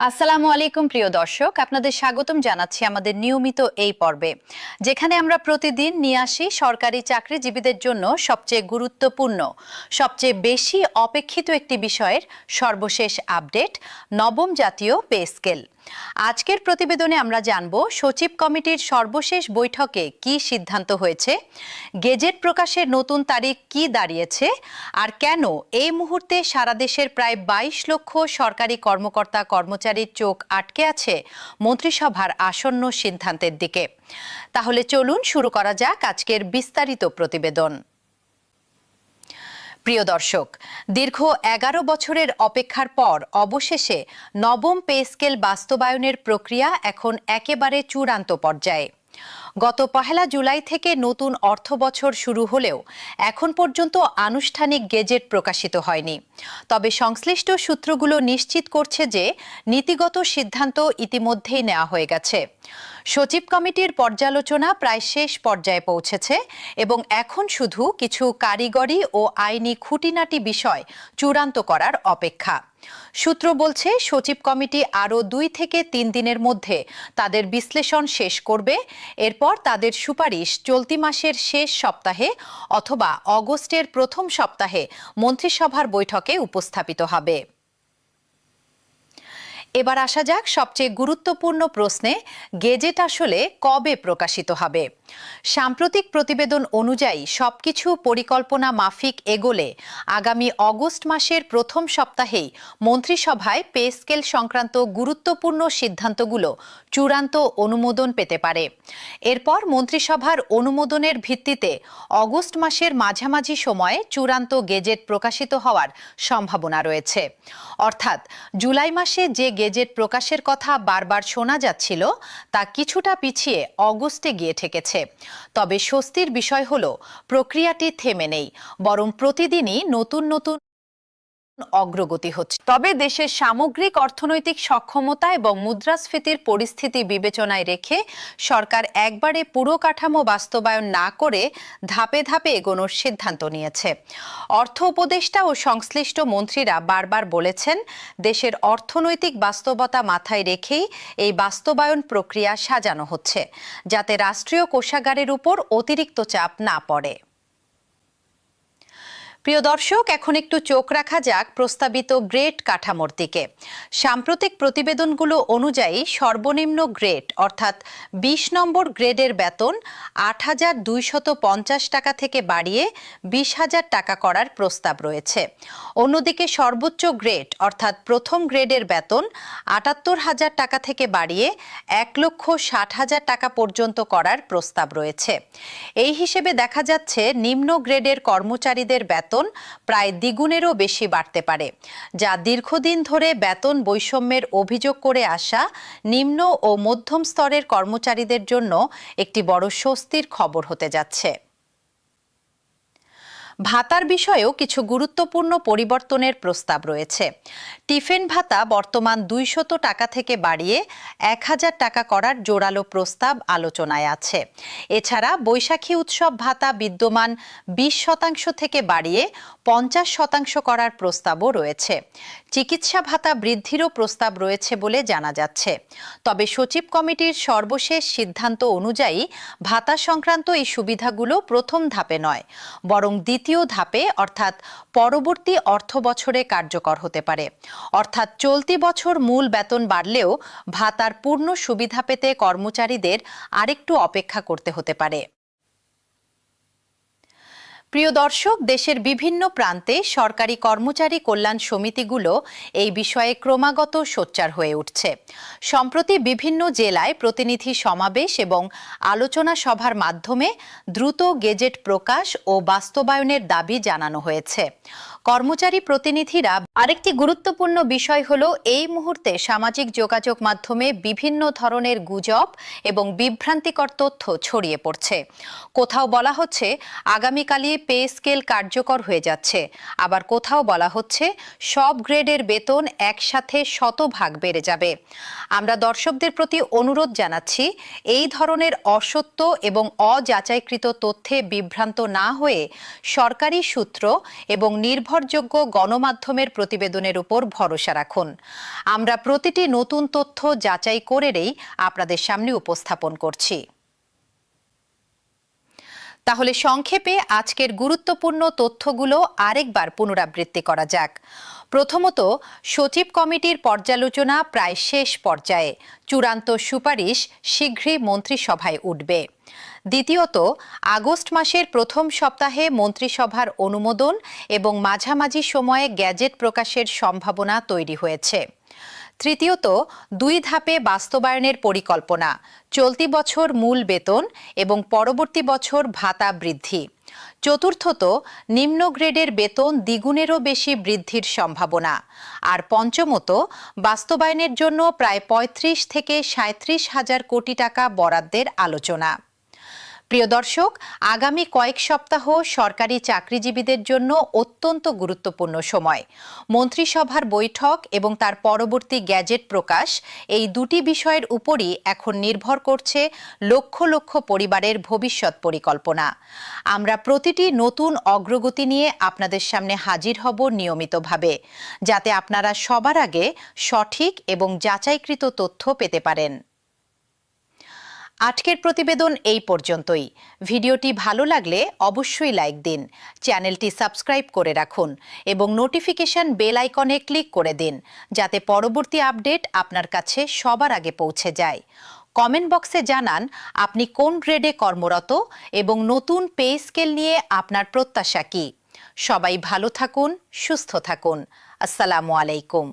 আসসালামু আলাইকুম প্রিয় দর্শক, আপনাদের স্বাগতম জানাচ্ছি আমাদের নিয়মিত এই পর্বে, যেখানে আমরা প্রতিদিন নিয়ে আসি সরকারি চাকরিজীবীদের জন্য সবচেয়ে গুরুত্বপূর্ণ, সবচেয়ে বেশি অপেক্ষিত একটি বিষয়ের সর্বশেষ আপডেট, নবম জাতীয় পে স্কেল। আজকের প্রতিবেদনে আমরা জানব সচিব কমিটির সর্বশেষ বৈঠকে কি সিদ্ধান্ত হয়েছে, গেজেট প্রকাশের নতুন তারিখ কি দাঁড়িয়েছে, আর কেন এই মুহূর্তে সারা দেশের প্রায় 22 লক্ষ সরকারি কর্মকর্তা কর্মচারীর চোখ আটকে আছে মন্ত্রিসভার আসন্ন সিদ্ধান্তের দিকে। তাহলে চলুন শুরু করা যাক আজকের বিস্তারিত প্রতিবেদন। প্রিয় দর্শক, দীর্ঘ 11 বছরের অপেক্ষার পর অবশেষে নবম পে স্কেল বাস্তবায়নের প্রক্রিয়া এখন একেবারে চূড়ান্ত পর্যায়ে। গত 1 জুলাই থেকে নতুন অর্থবছর শুরু হলেও এখন পর্যন্ত আনুষ্ঠানিক গেজেট প্রকাশিত হয়নি। তবে সংশ্লিষ্ট সূত্রগুলো নিশ্চিত করছে যে নীতিগত সিদ্ধান্ত ইতিমধ্যেই নেওয়া হয়ে গেছে। সচিব কমিটির পর্যালোচনা প্রায় শেষ পর্যায়ে পৌঁছেছে এবং এখন শুধু কিছু কারিগরি ও আইনি খুঁটিনাটি বিষয় চূড়ান্ত করার অপেক্ষা। সূত্র বলছে সচিব কমিটি আরও 2 থেকে 3 দিনের মধ্যে তাদের বিশ্লেষণ শেষ করবে। এরপর তাদের সুপারিশ চলতি মাসের শেষ সপ্তাহে অথবা অগস্টের প্রথম সপ্তাহে মন্ত্রিসভার বৈঠকে উপস্থাপিত হবে। এবার আসা যাক সবচেয়ে গুরুত্বপূর্ণ প্রশ্নে, গেজেট আসলে কবে প্রকাশিত হবে? সাম্প্রতিক প্রতিবেদন অনুযায়ী সবকিছু পরিকল্পনা মাফিক এগোলে আগামী অগস্ট মাসের প্রথম সপ্তাহেই মন্ত্রিসভায় পে স্কেল সংক্রান্ত গুরুত্বপূর্ণ সিদ্ধান্তগুলো চূড়ান্ত অনুমোদন পেতে পারে। এরপর মন্ত্রিসভার অনুমোদনের ভিত্তিতে অগস্ট মাসের মাঝামাঝি সময়ে চূড়ান্ত গেজেট প্রকাশিত হওয়ার সম্ভাবনা রয়েছে। অর্থাৎ জুলাই মাসে যে গেজেট প্রকাশের কথা বারবার শোনা যাচ্ছিল তা কিছুটা পিছিয়ে অগস্টে গিয়ে ঠেকেছে। তবে স্বস্তির বিষয় হলো প্রক্রিয়াটি থেমে নেই, বরং প্রতিদিনই নতুন নতুন অগ্রগতি হচ্ছে। তবে দেশের সামগ্রিক অর্থনৈতিক সক্ষমতা এবং মুদ্রাস্ফীতির পরিস্থিতি বিবেচনায় রেখে সরকার একবারে পুরো কাঠামো বাস্তবায়ন না করে ধাপে ধাপে এগোনোর সিদ্ধান্ত নিয়েছে। অর্থ উপদেষ্টা ও সংশ্লিষ্ট মন্ত্রীরা বারবার বলেছেন, দেশের অর্থনৈতিক বাস্তবতা মাথায় রেখেই এই বাস্তবায়ন প্রক্রিয়া সাজানো হচ্ছে, যাতে রাষ্ট্রীয় কোষাগারের উপর অতিরিক্ত চাপ না পড়ে। প্রিয় দর্শক, এখন একটু চোখ রাখা যাক প্রস্তাবিত গ্রেড কাঠামোর দিকে। সাম্প্রতিক প্রতিবেদনগুলো অনুযায়ী সর্বনিম্ন গ্রেড অর্থাৎ 20 নম্বর গ্রেডের বেতন 8,250 টাকা থেকে বাড়িয়ে 20,000 টাকা করার প্রস্তাব রয়েছে। অন্যদিকে সর্বোচ্চ গ্রেড অর্থাৎ প্রথম গ্রেডের বেতন 78,000 টাকা থেকে বাড়িয়ে 1,60,000 টাকা পর্যন্ত করার প্রস্তাব রয়েছে। এই হিসেবে দেখা যাচ্ছে নিম্ন গ্রেডের কর্মচারীদের বেতন প্রায় দ্বিগুণেরও বেশি বাড়তে পারে, যা দীর্ঘদিন ধরে বেতন বৈষম্যের অভিযোগ করে আসা নিম্ন ও মধ্যম স্তরের কর্মচারীদের জন্য একটি বড় স্বস্তির খবর হতে যাচ্ছে। ভাতার বিষয়েও কিছু গুরুত্বপূর্ণ পরিবর্তনের প্রস্তাব রয়েছে। টিফিন ভাতা বর্তমান 200 টাকা থেকে বাড়িয়ে 1,000 টাকা করার জোরালো প্রস্তাব আলোচনায় আছে। এছাড়া বৈশাখী উৎসব ভাতা বিদ্যমান 20% থেকে বাড়িয়ে 50% করার প্রস্তাবও রয়েছে। চিকিৎসা ভাতা বৃদ্ধিরও প্রস্তাব রয়েছে বলে জানা যাচ্ছে। তবে সচিব কমিটির সর্বশেষ সিদ্ধান্ত অনুযায়ী ভাতা সংক্রান্ত এই সুবিধাগুলো প্রথম ধাপে নয়, বরং দ্বিতীয় ধাপে অর্থাৎ পরবর্তী অর্থ বছরে কার্যকর হতে পারে। অর্থাৎ চলতি বছর মূল বেতন বাড়লেও ভাতার পূর্ণ সুবিধা পেতে কর্মচারীদের আরেকটু অপেক্ষা করতে হতে পারে। প্রিয় দর্শক, দেশের বিভিন্ন প্রান্তে সরকারি কর্মচারী কল্যাণ সমিতিগুলো এই বিষয়ে ক্রমাগত সোচ্চার হয়ে উঠছে। সম্প্রতি বিভিন্ন জেলায় প্রতিনিধি সমাবেশ এবং আলোচনা সভার মাধ্যমে দ্রুত গেজেট প্রকাশ ও বাস্তবায়নের দাবি জানানো হয়েছে। কর্মচারী প্রতিনিধিরা আরেকটি গুরুত্বপূর্ণ বিষয় হলো এই মুহূর্তে সামাজিক যোগাযোগ মাধ্যমে বিভিন্ন ধরনের গুজব এবং বিভ্রান্তিকর তথ্য ছড়িয়ে পড়ছে। কোথাও বলা হচ্ছে আগামীকালই পে স্কেল কার্যকর হয়ে যাচ্ছে, আবার কোথাও বলা হচ্ছে সব গ্রেডের বেতন একসাথে 100% বেড়ে যাবে। আমরা দর্শকদের প্রতি অনুরোধ জানাচ্ছি, এই ধরনের অসত্য এবং অযাচাইকৃত তথ্যে বিভ্রান্ত না হয়ে সরকারি সূত্র এবং নির্ভর নির্ভরযোগ্য গণমাধ্যমের প্রতিবেদনের উপর ভরসা রাখুন। আমরা প্রতিটি নতুন তথ্য যাচাই করেই আপনাদের সামনে উপস্থাপন করছি। তাহলে সংক্ষেপে আজকের গুরুত্বপূর্ণ তথ্যগুলো আরেকবার পুনরাবৃত্তি করা যাক। প্রথমত, সচিব কমিটির পর্যালোচনা প্রায় শেষ পর্যায়ে, চূড়ান্ত সুপারিশ শীঘ্রই মন্ত্রিসভায় উঠবে। দ্বিতীয়ত, আগস্ট মাসের প্রথম সপ্তাহে মন্ত্রিসভার অনুমোদন এবং মাঝামাঝি সময়ে গ্যাজেট প্রকাশের সম্ভাবনা তৈরি হয়েছে। তৃতীয়ত, 2 ধাপে বাস্তবায়নের পরিকল্পনা, চলতি বছর মূল বেতন এবং পরবর্তী বছর ভাতা বৃদ্ধি। চতুর্থত, নিম্ন গ্রেডের বেতন দ্বিগুণেরও বেশি বৃদ্ধির সম্ভাবনা। আর পঞ্চমত, বাস্তবায়নের জন্য প্রায় 35 থেকে 37 হাজার কোটি টাকা বরাদ্দের আলোচনা। প্রিয় দর্শক, আগামী কয়েক সপ্তাহ সরকারি চাকরিজীবীদের জন্য অত্যন্ত গুরুত্বপূর্ণ সময়। মন্ত্রিসভার বৈঠক এবং তার পরবর্তী গ্যাজেট প্রকাশ, এই দুটি বিষয়ের উপরই এখন নির্ভর করছে লক্ষ লক্ষ পরিবারের ভবিষ্যৎ পরিকল্পনা। আমরা প্রতিটি নতুন অগ্রগতি নিয়ে আপনাদের সামনে হাজির হব নিয়মিতভাবে, যাতে আপনারা সবার আগে সঠিক এবং যাচাইকৃত তথ্য পেতে পারেন। আজকের প্রতিবেদন এই পর্যন্তই। ভিডিওটি ভালো লাগলে অবশ্যই লাইক দিন, চ্যানেলটি সাবস্ক্রাইব করে রাখুন এবং নোটিফিকেশন বেল আইকনে ক্লিক করে দিন, যাতে পরবর্তী আপডেট আপনার কাছে সবার আগে পৌঁছে যায়। কমেন্ট বক্সে জানান আপনি কোন গ্রেডে কর্মরত এবং নতুন পে স্কেল নিয়ে আপনার প্রত্যাশা কী। সবাই ভালো থাকুন, সুস্থ থাকুন। আসসালামু আলাইকুম।